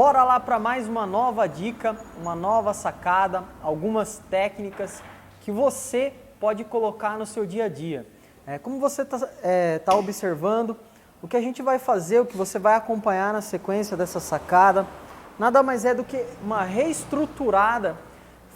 Bora lá para mais uma nova dica, uma nova sacada, algumas técnicas que você pode colocar no seu dia a dia. Como você tá observando, o que a gente vai fazer, o que você vai acompanhar na sequência dessa sacada, nada mais é do que uma reestruturada,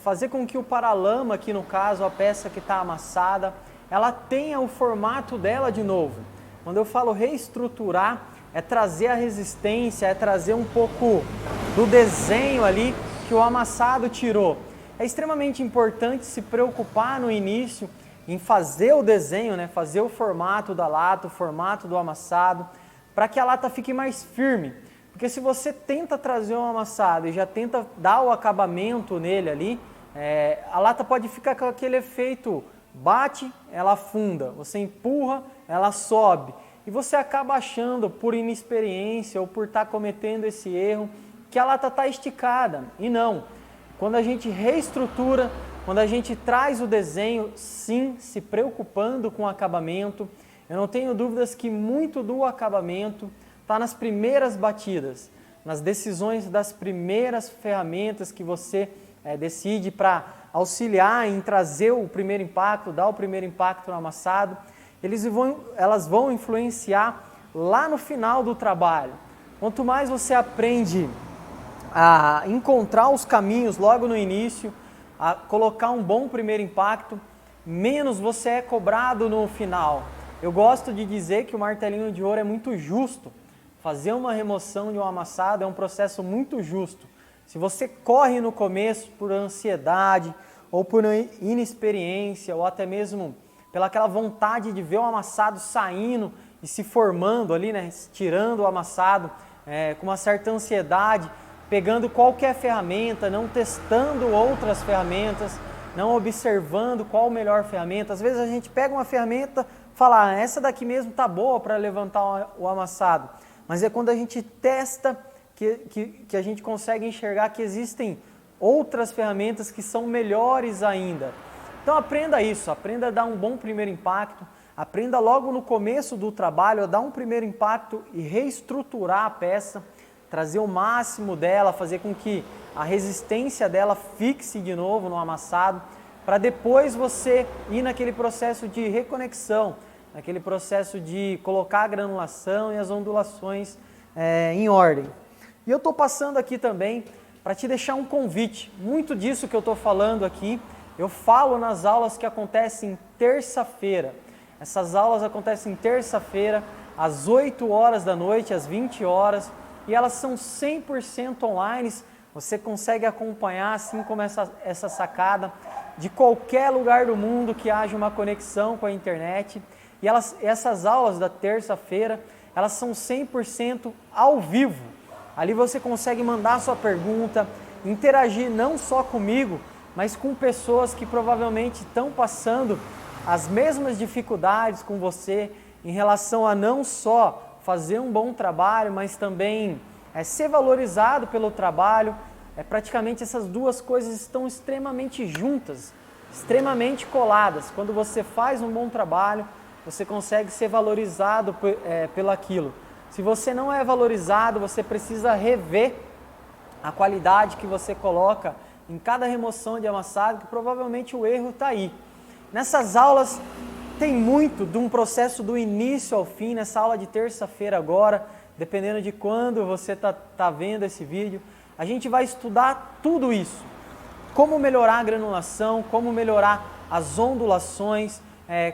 fazer com que o paralama, aqui no caso a peça que está amassada, ela tenha o formato dela de novo. Quando eu falo reestruturar, é trazer a resistência, é trazer um pouco do desenho ali que o amassado tirou. É extremamente importante se preocupar no início em fazer o desenho, né? Fazer o formato da lata, o formato do amassado, para que a lata fique mais firme. Porque se você tenta trazer um amassado e já tenta dar o acabamento nele ali, a lata pode ficar com aquele efeito, bate, ela afunda, você empurra, ela sobe. E você acaba achando, por inexperiência ou por estar cometendo esse erro, que a lata está esticada. E não. Quando a gente reestrutura, quando a gente traz o desenho, sim, se preocupando com o acabamento, eu não tenho dúvidas que muito do acabamento está nas primeiras batidas, nas decisões das primeiras ferramentas que você decide para auxiliar em trazer o primeiro impacto, dar o primeiro impacto no amassado. Elas vão influenciar lá no final do trabalho. Quanto mais você aprende a encontrar os caminhos logo no início, a colocar um bom primeiro impacto, menos você é cobrado no final. Eu gosto de dizer que o martelinho de ouro é muito justo. Fazer uma remoção de um amassado é um processo muito justo. Se você corre no começo por ansiedade, ou por inexperiência, ou até mesmo pela aquela vontade de ver o amassado saindo e se formando ali, né, tirando o amassado com uma certa ansiedade, pegando qualquer ferramenta, não testando outras ferramentas, não observando qual a melhor ferramenta. Às vezes a gente pega uma ferramenta, fala, essa daqui mesmo tá boa para levantar o amassado, mas é quando a gente testa que a gente consegue enxergar que existem outras ferramentas que são melhores ainda. Então aprenda isso, aprenda a dar um bom primeiro impacto, aprenda logo no começo do trabalho a dar um primeiro impacto e reestruturar a peça, trazer o máximo dela, fazer com que a resistência dela fixe de novo no amassado, para depois você ir naquele processo de reconexão, naquele processo de colocar a granulação e as ondulações em ordem. E eu estou passando aqui também para te deixar um convite. Muito disso que eu estou falando aqui, eu falo nas aulas que acontecem terça-feira. Essas aulas acontecem terça-feira, às 8 horas da noite, às 20 horas, e elas são 100% online. Você consegue acompanhar, assim como essa sacada, de qualquer lugar do mundo que haja uma conexão com a internet. E essas aulas da terça-feira, elas são 100% ao vivo. Ali você consegue mandar sua pergunta, interagir não só comigo, mas com pessoas que provavelmente estão passando as mesmas dificuldades com você em relação a não só fazer um bom trabalho, mas também ser valorizado pelo trabalho. Praticamente essas duas coisas estão extremamente juntas, extremamente coladas. Quando você faz um bom trabalho, você consegue ser valorizado pelo aquilo. Se você não é valorizado, você precisa rever a qualidade que você coloca em cada remoção de amassado, que provavelmente o erro está aí. Nessas aulas tem muito de um processo do início ao fim, nessa aula de terça-feira agora, dependendo de quando você está vendo esse vídeo, a gente vai estudar tudo isso. Como melhorar a granulação, como melhorar as ondulações,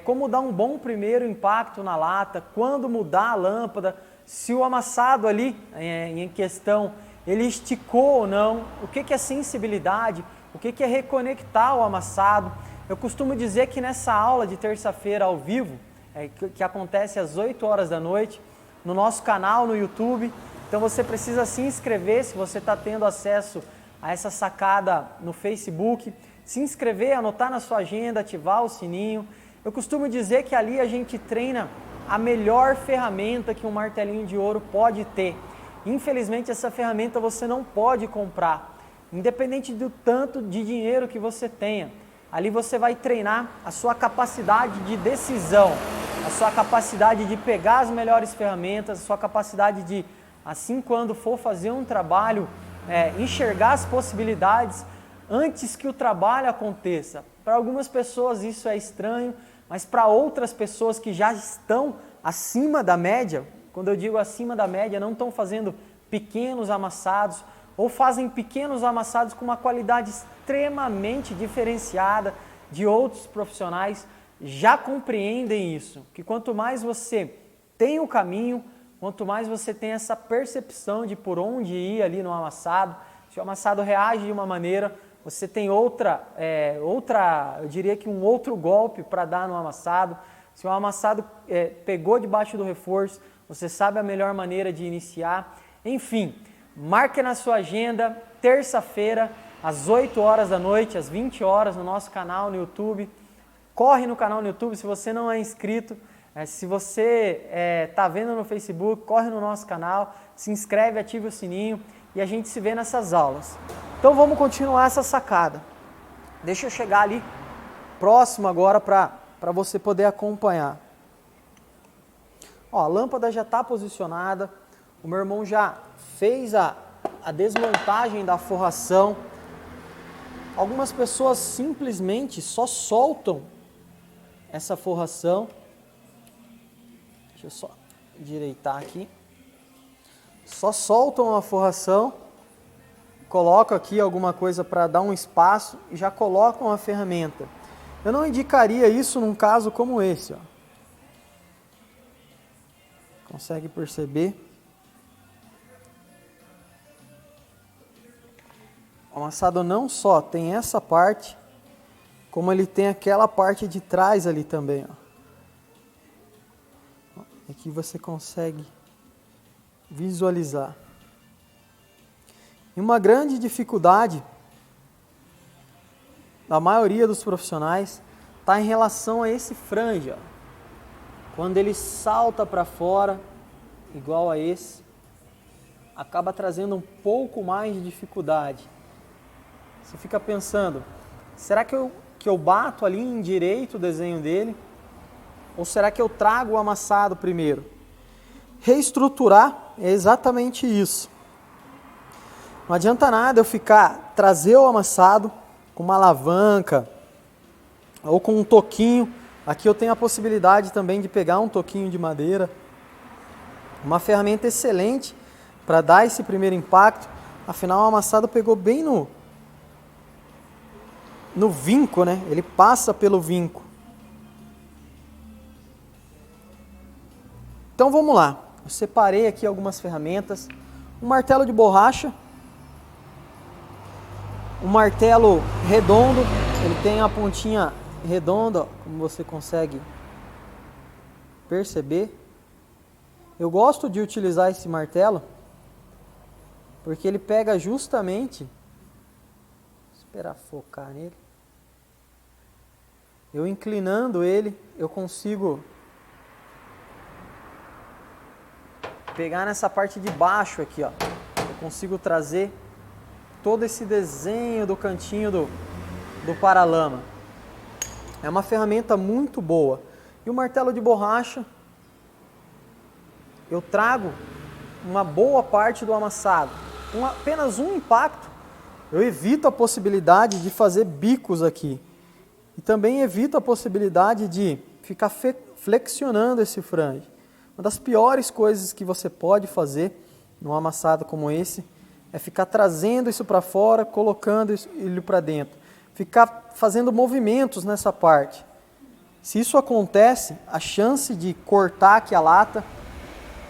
como dar um bom primeiro impacto na lata, quando mudar a lâmpada, se o amassado ali em questão ele esticou ou não, o que é sensibilidade, o que é reconectar o amassado. Eu costumo dizer que nessa aula de terça-feira ao vivo, que acontece às 8 horas da noite, no nosso canal no YouTube, então você precisa se inscrever se você está tendo acesso a essa sacada no Facebook, se inscrever, anotar na sua agenda, ativar o sininho. Eu costumo dizer que ali a gente treina a melhor ferramenta que um martelinho de ouro pode ter. Infelizmente essa ferramenta você não pode comprar, independente do tanto de dinheiro que você tenha. Ali você vai treinar a sua capacidade de decisão, a sua capacidade de pegar as melhores ferramentas, a sua capacidade de Assim, quando for fazer um trabalho, enxergar as possibilidades antes que o trabalho aconteça. Para algumas pessoas isso é estranho, mas para outras pessoas que já estão acima da média, quando eu digo acima da média, não estão fazendo pequenos amassados, ou fazem pequenos amassados com uma qualidade extremamente diferenciada de outros profissionais, já compreendem isso, que quanto mais você tem o caminho, quanto mais você tem essa percepção de por onde ir ali no amassado, se o amassado reage de uma maneira, você tem eu diria que um outro golpe para dar no amassado. Se o amassado pegou debaixo do reforço, você sabe a melhor maneira de iniciar. Enfim, marque na sua agenda, terça-feira, às 8 horas da noite, às 20 horas, no nosso canal no YouTube. Corre no canal no YouTube, se você não é inscrito. Se você está vendo no Facebook, corre no nosso canal, se inscreve, ative o sininho e a gente se vê nessas aulas. Então vamos continuar essa sacada. Deixa eu chegar ali próximo agora para você poder acompanhar. Ó, a lâmpada já está posicionada, o meu irmão já fez a desmontagem da forração. Algumas pessoas simplesmente só soltam essa forração. Deixa eu só endireitar aqui. Só soltam a forração, colocam aqui alguma coisa para dar um espaço e já colocam a ferramenta. Eu não indicaria isso num caso como esse, ó. Consegue perceber? O amassado não só tem essa parte, como ele tem aquela parte de trás ali também, ó. Aqui você consegue visualizar. E uma grande dificuldade da maioria dos profissionais está em relação a esse frange, ó. Quando ele salta para fora, igual a esse, acaba trazendo um pouco mais de dificuldade. Você fica pensando, será que eu bato ali em direito o desenho dele? Ou será que eu trago o amassado primeiro? Reestruturar é exatamente isso. Não adianta nada eu trazer o amassado com uma alavanca ou com um toquinho. Aqui eu tenho a possibilidade também de pegar um toquinho de madeira. Uma ferramenta excelente para dar esse primeiro impacto. Afinal, o amassado pegou bem no vinco, né? Ele passa pelo vinco. Então vamos lá. Eu separei aqui algumas ferramentas. Um martelo de borracha. Um martelo redondo. Ele tem a pontinha redonda, como você consegue perceber. Eu gosto de utilizar esse martelo porque ele pega justamente, vou esperar focar nele, eu inclinando ele, eu consigo pegar nessa parte de baixo aqui, ó. Eu consigo trazer todo esse desenho do cantinho do paralama. É uma ferramenta muito boa. E o martelo de borracha, eu trago uma boa parte do amassado. Apenas um impacto, eu evito a possibilidade de fazer bicos aqui. E também evito a possibilidade de ficar flexionando esse frange. Uma das piores coisas que você pode fazer num amassado como esse é ficar trazendo isso para fora, colocando ele para dentro. Ficar fazendo movimentos nessa parte. Se isso acontece, a chance de cortar aqui a lata,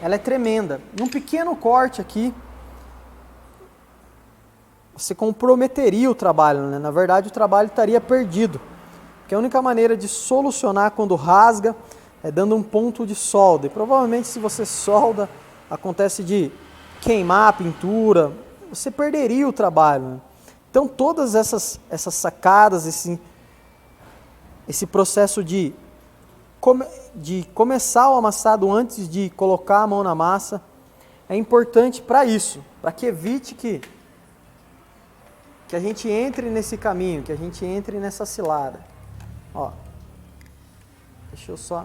ela é tremenda. Um pequeno corte aqui, você comprometeria o trabalho, né? Na verdade, o trabalho estaria perdido. Porque a única maneira de solucionar quando rasga é dando um ponto de solda. E provavelmente, se você solda, acontece de queimar a pintura, você perderia o trabalho, né? Então, todas essas sacadas, esse processo de começar o amassado antes de colocar a mão na massa, é importante para isso, para que evite que a gente entre nesse caminho, que a gente entre nessa cilada. Ó, deixa eu só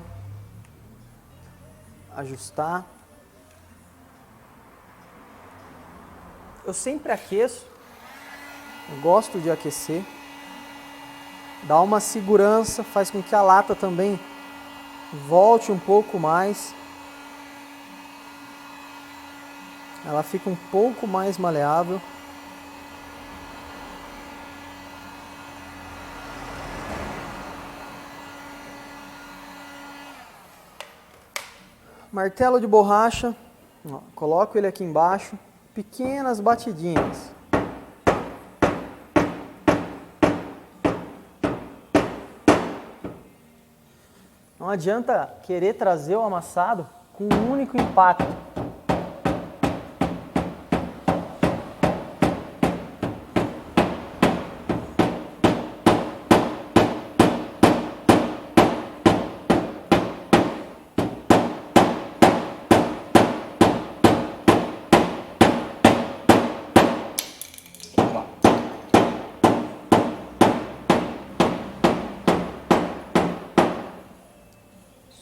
ajustar. eu sempre aqueço, eu gosto de aquecer, dá uma segurança, faz com que a lata também volte um pouco mais, ela fica um pouco mais maleável. Martelo de borracha, ó, coloco ele aqui embaixo, pequenas batidinhas. Não adianta querer trazer o amassado com um único impacto.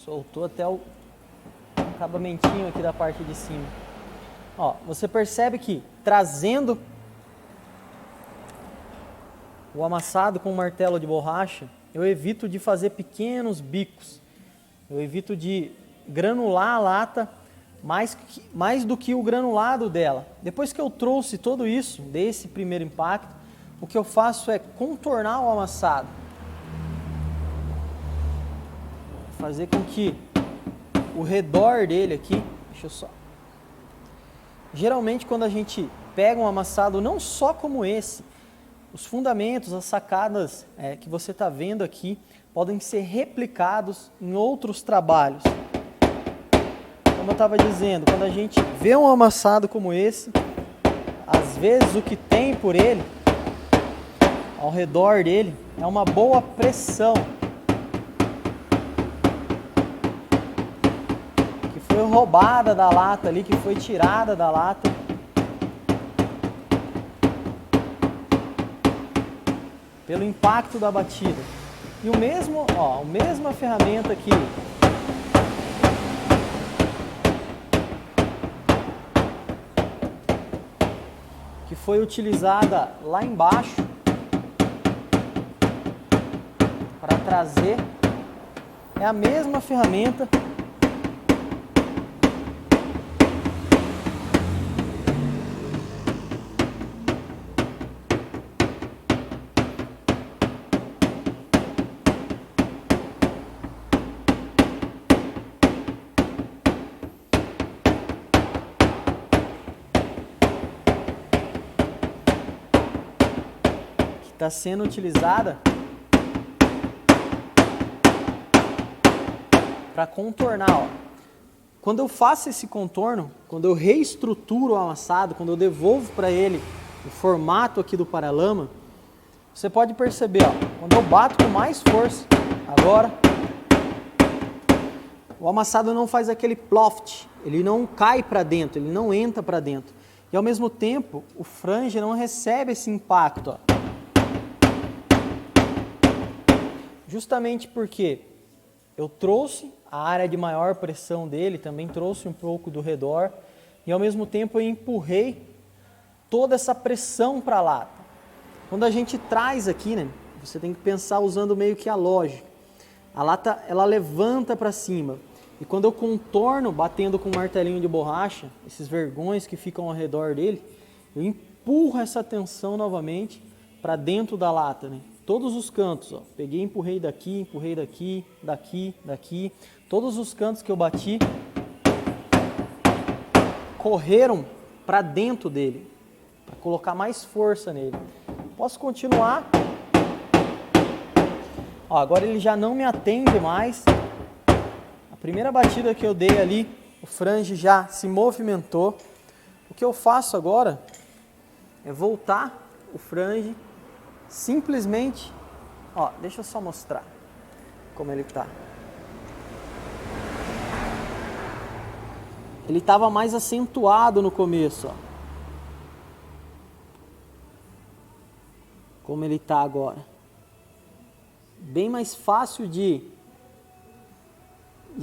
Soltou até o acabamentinho aqui da parte de cima. Ó, você percebe que trazendo o amassado com o martelo de borracha, eu evito de fazer pequenos bicos. Eu evito de granular a lata mais do que o granulado dela. Depois que eu trouxe tudo isso, desse primeiro impacto, o que eu faço é contornar o amassado. Fazer com que o redor dele aqui, deixa eu só. Geralmente quando a gente pega um amassado não só como esse, os fundamentos, as sacadas que você está vendo aqui podem ser replicados em outros trabalhos. Como eu estava dizendo, quando a gente vê um amassado como esse, às vezes o que tem por ele, ao redor dele, é uma boa pressão. Foi roubada da lata ali, que foi tirada da lata. Pelo impacto da batida. E o mesmo, ó, a mesma ferramenta aqui. Que foi utilizada lá embaixo para trazer. É a mesma ferramenta. Está sendo utilizada para contornar. Ó. Quando eu faço esse contorno, quando eu reestruturo o amassado, quando eu devolvo para ele o formato aqui do paralama, você pode perceber, ó, quando eu bato com mais força, agora, o amassado não faz aquele ploft, ele não cai para dentro, ele não entra para dentro. E ao mesmo tempo, o frange não recebe esse impacto, ó. Justamente porque eu trouxe a área de maior pressão dele, também trouxe um pouco do redor, e ao mesmo tempo eu empurrei toda essa pressão para a lata. Quando a gente traz aqui, né, você tem que pensar usando meio que a lógica. A lata, ela levanta para cima, e quando eu contorno, batendo com um martelinho de borracha, esses vergões que ficam ao redor dele, eu empurro essa tensão novamente para dentro da lata, né? Todos os cantos, ó, peguei e empurrei daqui, daqui, todos os cantos que eu bati correram para dentro dele, para colocar mais força nele. Posso continuar? Ó, agora ele já não me atende mais. A primeira batida que eu dei ali, o frange já se movimentou. O que eu faço agora é voltar o frange. Simplesmente, ó, deixa eu só mostrar como ele tá. Ele estava mais acentuado no começo, ó. Como ele tá agora. Bem mais fácil de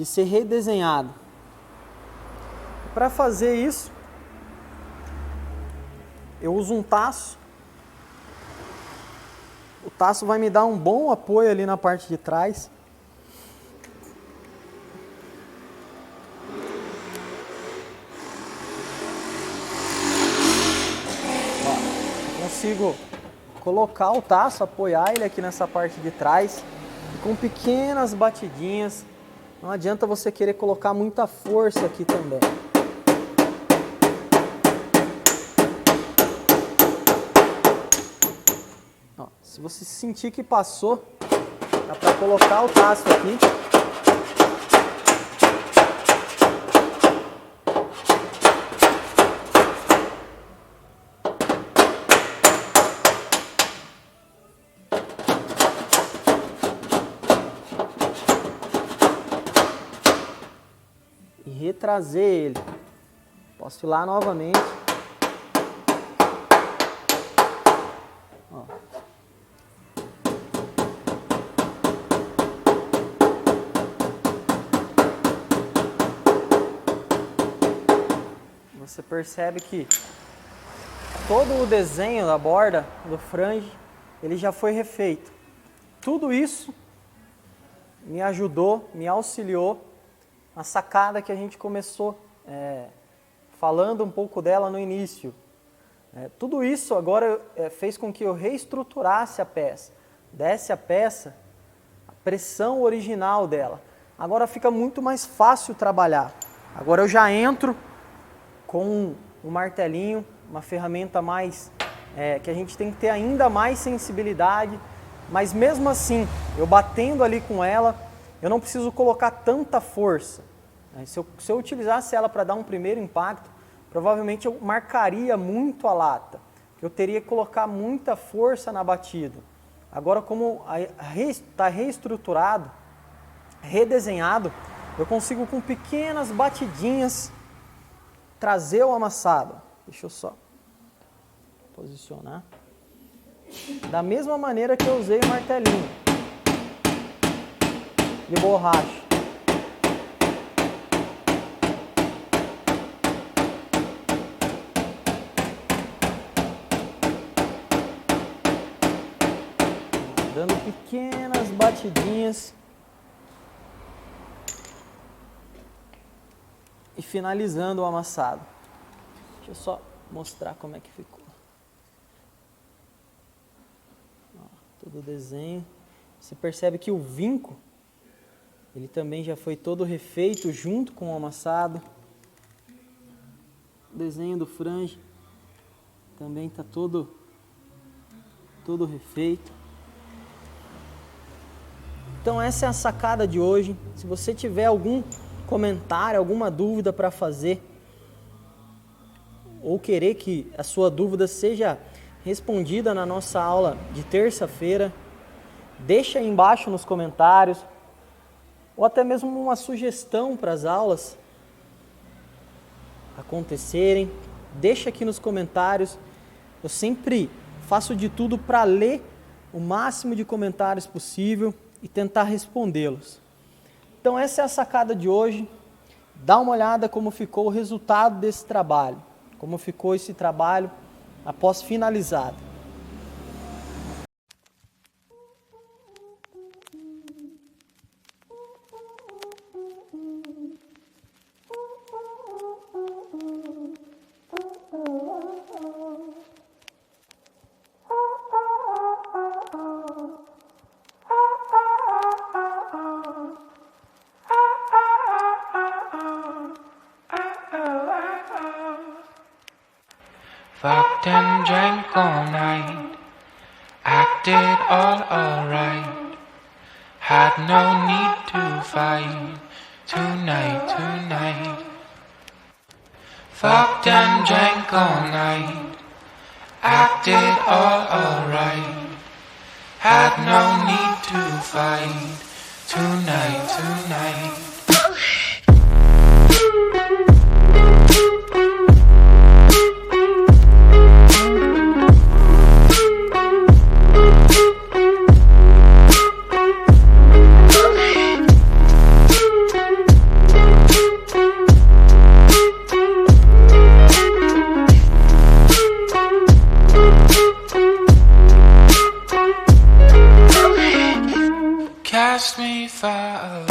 ser redesenhado. Para fazer isso, eu uso um taço. O taço vai me dar um bom apoio ali na parte de trás. Ó, consigo colocar o taço, apoiar ele aqui nessa parte de trás. E com pequenas batidinhas. Não adianta você querer colocar muita força aqui também. Ó, se você sentir que passou, dá para colocar o taço aqui. E retrazer ele. Posso ir lá novamente. Ó. Você percebe que todo o desenho da borda do frange, ele já foi refeito. Tudo isso me ajudou, me auxiliou a sacada que a gente começou falando um pouco dela no início. Tudo isso agora fez com que eu reestruturasse a peça, desse a peça a pressão original dela. Agora fica muito mais fácil trabalhar. Agora eu já entro com um martelinho, uma ferramenta mais que a gente tem que ter ainda mais sensibilidade, mas mesmo assim, eu batendo ali com ela, eu não preciso colocar tanta força. Se eu utilizasse ela para dar um primeiro impacto, provavelmente eu marcaria muito a lata. Eu teria que colocar muita força na batida. Agora, como está reestruturado, redesenhado, eu consigo com pequenas batidinhas trazer o amassado. Deixa eu só posicionar. Da mesma maneira que eu usei o martelinho de borracha. Dando pequenas batidinhas e finalizando o amassado. Deixa eu só mostrar como é que ficou. Ó, todo o desenho. Você percebe que o vinco, ele também já foi todo refeito junto com o amassado. O desenho do frange também está todo refeito. Então essa é a sacada de hoje. Se você tiver algum comentário, alguma dúvida para fazer, ou querer que a sua dúvida seja respondida na nossa aula de terça-feira, deixa aí embaixo nos comentários, ou até mesmo uma sugestão para as aulas acontecerem, deixa aqui nos comentários. Eu sempre faço de tudo para ler o máximo de comentários possível e tentar respondê-los. Então essa é a sacada de hoje. Dá uma olhada como ficou o resultado desse trabalho, como ficou esse trabalho após finalizado. Fucked and drank all night, acted all alright, had no need to fight tonight. Fucked and drank all night, acted all alright, had no need to fight tonight. love.